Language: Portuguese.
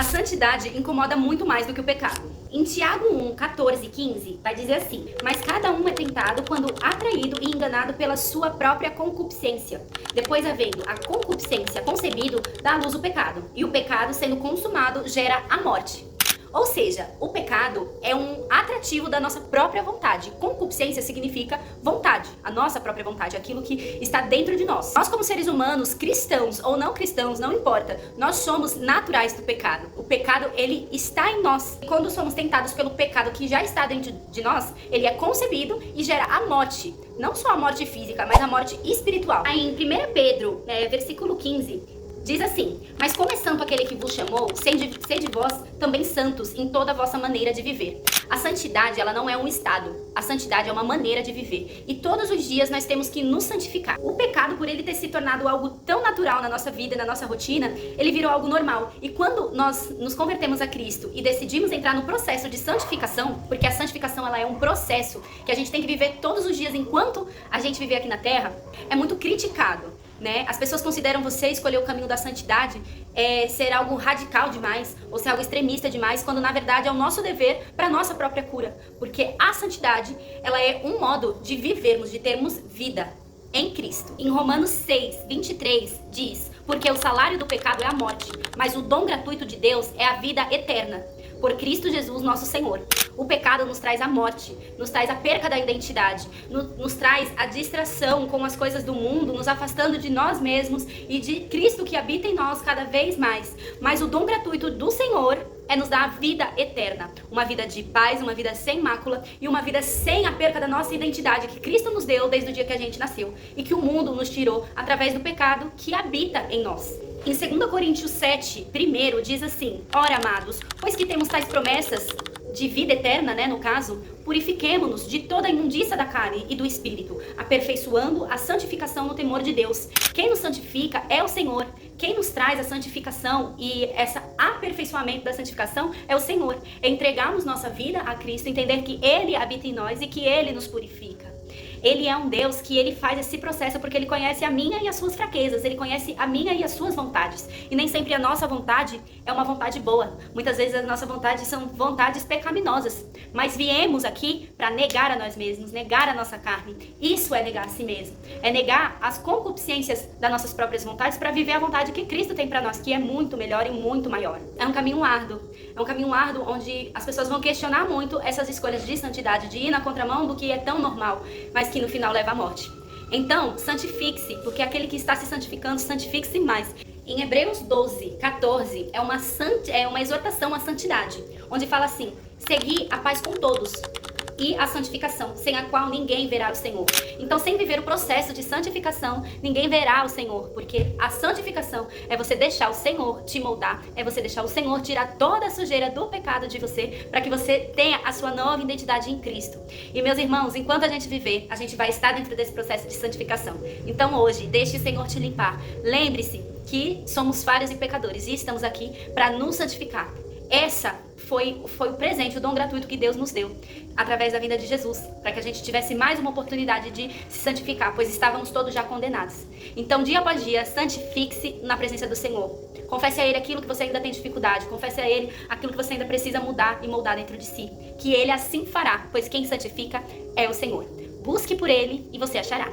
A santidade incomoda muito mais do que o pecado. Em Tiago 1, 14 e 15, vai dizer assim: mas cada um é tentado quando atraído e enganado pela sua própria concupiscência. Depois, havendo a concupiscência concebido, dá à luz o pecado. E o pecado, sendo consumado, gera a morte. Ou seja, o pecado é um atrativo da nossa própria vontade. Concupiscência significa vontade, a nossa própria vontade, aquilo que está dentro de nós. Nós, como seres humanos, cristãos ou não cristãos, não importa, nós somos naturais do pecado. O pecado, ele está em nós. E quando somos tentados pelo pecado que já está dentro de nós, ele é concebido e gera a morte. Não só a morte física, mas a morte espiritual. Aí em 1 Pedro, versículo 15, diz assim: mas como é santo aquele que vos chamou, sede vós também santos em toda a vossa maneira de viver. A santidade, ela não é um estado. A santidade é uma maneira de viver. E todos os dias nós temos que nos santificar. O pecado, por ele ter se tornado algo tão natural na nossa vida, na nossa rotina, ele virou algo normal. E quando nós nos convertemos a Cristo e decidimos entrar no processo de santificação, porque a santificação, ela é um processo que a gente tem que viver todos os dias enquanto a gente viver aqui na Terra, é muito criticado. Né? As pessoas consideram você escolher o caminho da santidade ser algo radical demais ou ser algo extremista demais, quando na verdade é o nosso dever para nossa própria cura, porque a santidade, ela é um modo de vivermos, de termos vida em Cristo. Em Romanos 6, 23 diz: porque o salário do pecado é a morte, mas o dom gratuito de Deus é a vida eterna, por Cristo Jesus nosso Senhor. O pecado nos traz a morte, nos traz a perca da identidade, nos traz a distração com as coisas do mundo, nos afastando de nós mesmos e de Cristo que habita em nós cada vez mais. Mas o dom gratuito do Senhor é nos dar a vida eterna, uma vida de paz, uma vida sem mácula e uma vida sem a perca da nossa identidade que Cristo nos deu desde o dia que a gente nasceu e que o mundo nos tirou através do pecado que habita em nós. Em 2 Coríntios 7, primeiro, diz assim: ora, amados, pois que temos tais promessas de vida eterna, no caso, purifiquemo-nos de toda a imundícia da carne e do espírito, aperfeiçoando a santificação no temor de Deus. Quem nos santifica é o Senhor. Quem nos traz a santificação e esse aperfeiçoamento da santificação é o Senhor. É entregarmos nossa vida a Cristo, entender que Ele habita em nós e que Ele nos purifica. Ele é um Deus que ele faz esse processo porque ele conhece a minha e as suas fraquezas, ele conhece a minha e as suas vontades. E nem sempre a nossa vontade é uma vontade boa. Muitas vezes a nossa vontade são vontades pecaminosas. Mas viemos aqui para negar a nós mesmos, negar a nossa carne. Isso é negar a si mesmo. É negar as concupiscências das nossas próprias vontades para viver a vontade que Cristo tem para nós, que é muito melhor e muito maior. É um caminho árduo. É um caminho árduo onde as pessoas vão questionar muito essas escolhas de santidade, de ir na contramão do que é tão normal, mas que no final leva à morte. Então, santifique-se, porque aquele que está se santificando, santifique-se mais. Em Hebreus 12, 14, é uma exortação à santidade, onde fala assim: segui a paz com todos e a santificação, sem a qual ninguém verá o Senhor. Então, sem viver o processo de santificação, ninguém verá o Senhor, porque a santificação é você deixar o Senhor te moldar, é você deixar o Senhor tirar toda a sujeira do pecado de você, para que você tenha a sua nova identidade em Cristo. E meus irmãos, enquanto a gente viver, a gente vai estar dentro desse processo de santificação. Então hoje, deixe o Senhor te limpar. Lembre-se que somos falhos e pecadores e estamos aqui para nos santificar. Essa foi o presente, o dom gratuito que Deus nos deu através da vinda de Jesus, para que a gente tivesse mais uma oportunidade de se santificar, pois estávamos todos já condenados. Então, dia após dia, santifique-se na presença do Senhor. Confesse a Ele aquilo que você ainda tem dificuldade, confesse a Ele aquilo que você ainda precisa mudar e moldar dentro de si, que Ele assim fará, pois quem santifica é o Senhor. Busque por Ele e você achará.